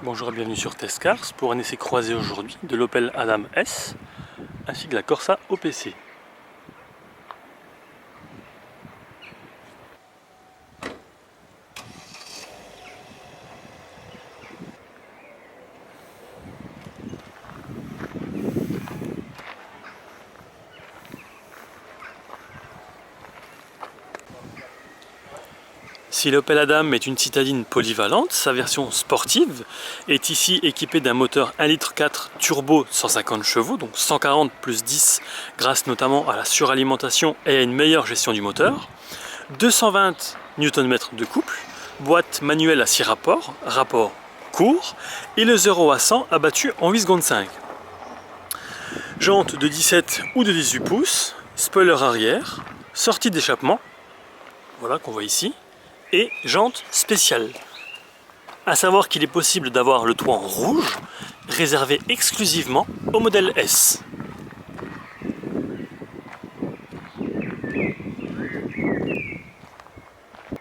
Bonjour et bienvenue sur Test Cars pour un essai croisé aujourd'hui de l'Opel Adam S ainsi que la Corsa OPC. Si l'Opel Adam est une citadine polyvalente, sa version sportive est ici équipée d'un moteur 1,4 litre turbo 150 chevaux, donc 140 plus 10 grâce notamment à la suralimentation et à une meilleure gestion du moteur, 220 Nm de couple, boîte manuelle à 6 rapports, rapport court, et le 0 à 100 abattu en 8 secondes 5. Jantes de 17 ou de 18 pouces, spoiler arrière, sortie d'échappement, voilà qu'on voit ici, et jantes spéciales. A savoir qu'il est possible d'avoir le toit en rouge, réservé exclusivement au modèle S.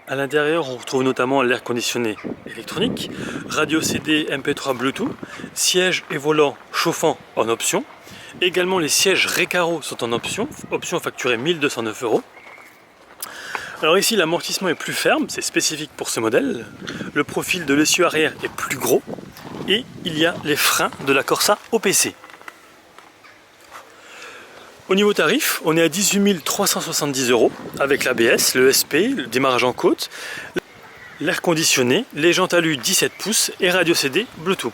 À l'intérieur, on retrouve notamment l'air conditionné électronique, radio CD, MP3 Bluetooth, sièges et volants chauffants en option. Également, les sièges Recaro sont en option facturée 1 209 €. Alors ici, l'amortissement est plus ferme, c'est spécifique pour ce modèle. Le profil de l'essieu arrière est plus gros et il y a les freins de la Corsa OPC. Au niveau tarif, on est à 18 370 € avec l'ABS, le SP, le démarrage en côte, l'air conditionné, les jantes alu 17 pouces et radio CD Bluetooth.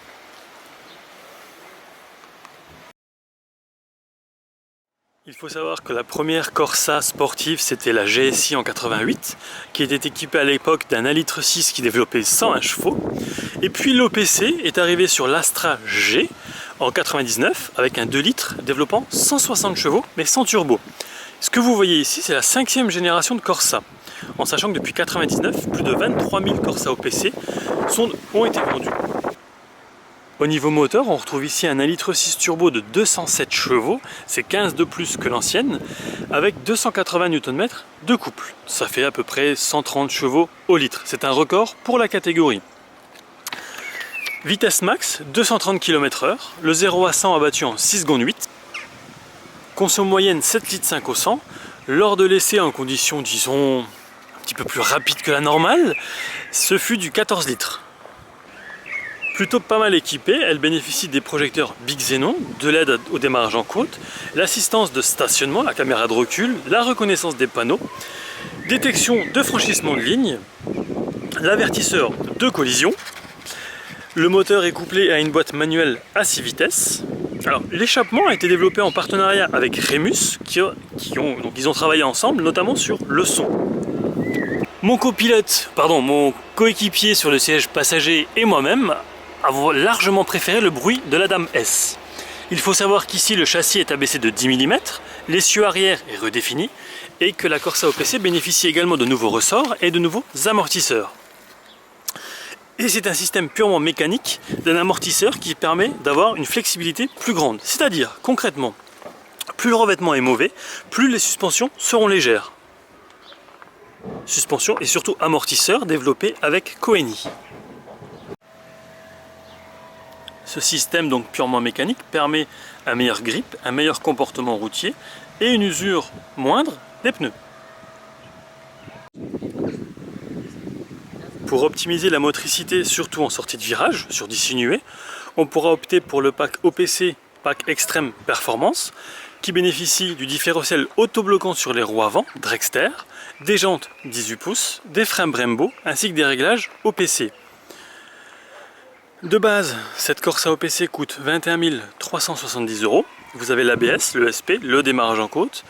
Il faut savoir que la première Corsa sportive, c'était la GSI en 88, qui était équipée à l'époque d'un 1,6 litre qui développait 101 chevaux. Et puis l'OPC est arrivé sur l'Astra G en 99, avec un 2 litres développant 160 chevaux, mais sans turbo. Ce que vous voyez ici, c'est la 5e génération de Corsa. En sachant que depuis 99, plus de 23 000 Corsa OPC ont été vendus. Au niveau moteur, on retrouve ici un 1,6 litre turbo de 207 chevaux, c'est 15 de plus que l'ancienne, avec 280 Nm de couple. Ça fait à peu près 130 chevaux au litre. C'est un record pour la catégorie. Vitesse max, 230 km/h, le 0 à 100 abattu en 6 secondes 8. Conso moyenne 7,5 litres au 100. Lors de l'essai en conditions, disons, un petit peu plus rapides que la normale, ce fut du 14 litres. Plutôt pas mal équipée, elle bénéficie des projecteurs Big Xenon, de l'aide au démarrage en côte, l'assistance de stationnement, la caméra de recul, la reconnaissance des panneaux, détection de franchissement de ligne, l'avertisseur de collision. Le moteur est couplé à une boîte manuelle à 6 vitesses. Alors, l'échappement a été développé en partenariat avec Remus, ils ont travaillé ensemble, notamment sur le son. Mon coéquipier sur le siège passager et moi-même avons largement préféré le bruit de l'Adam S. Il faut savoir qu'ici le châssis est abaissé de 10 mm, l'essieu arrière est redéfini et que la Corsa OPC bénéficie également de nouveaux ressorts et de nouveaux amortisseurs. Et c'est un système purement mécanique d'un amortisseur qui permet d'avoir une flexibilité plus grande. C'est-à-dire, concrètement, plus le revêtement est mauvais, plus les suspensions seront légères. Suspension et surtout amortisseur développé avec Koeni. Ce système donc purement mécanique permet un meilleur grip, un meilleur comportement routier et une usure moindre des pneus. Pour optimiser la motricité, surtout en sortie de virage, sur dissinué, on pourra opter pour le pack OPC, pack Extreme Performance, qui bénéficie du différentiel autobloquant sur les roues avant, Dragster, des jantes 18 pouces, des freins Brembo, ainsi que des réglages OPC. De base, cette Corsa OPC coûte 21 370 €. Vous avez l'ABS, le SP, le démarrage en côte,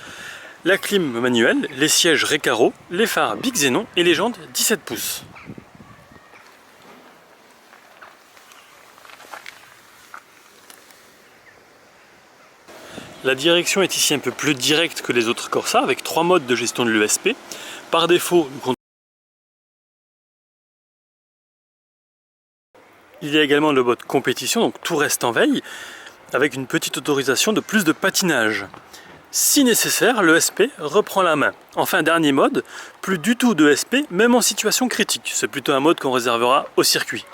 la clim manuelle, les sièges Recaro, les phares Big Xenon et les jantes 17 pouces. La direction est ici un peu plus directe que les autres Corsa, avec 3 modes de gestion de l'ESP. Par défaut, il y a également le mode compétition, donc tout reste en veille, avec une petite autorisation de plus de patinage. Si nécessaire, le SP reprend la main. Enfin, dernier mode, plus du tout de SP, même en situation critique. C'est plutôt un mode qu'on réservera au circuit.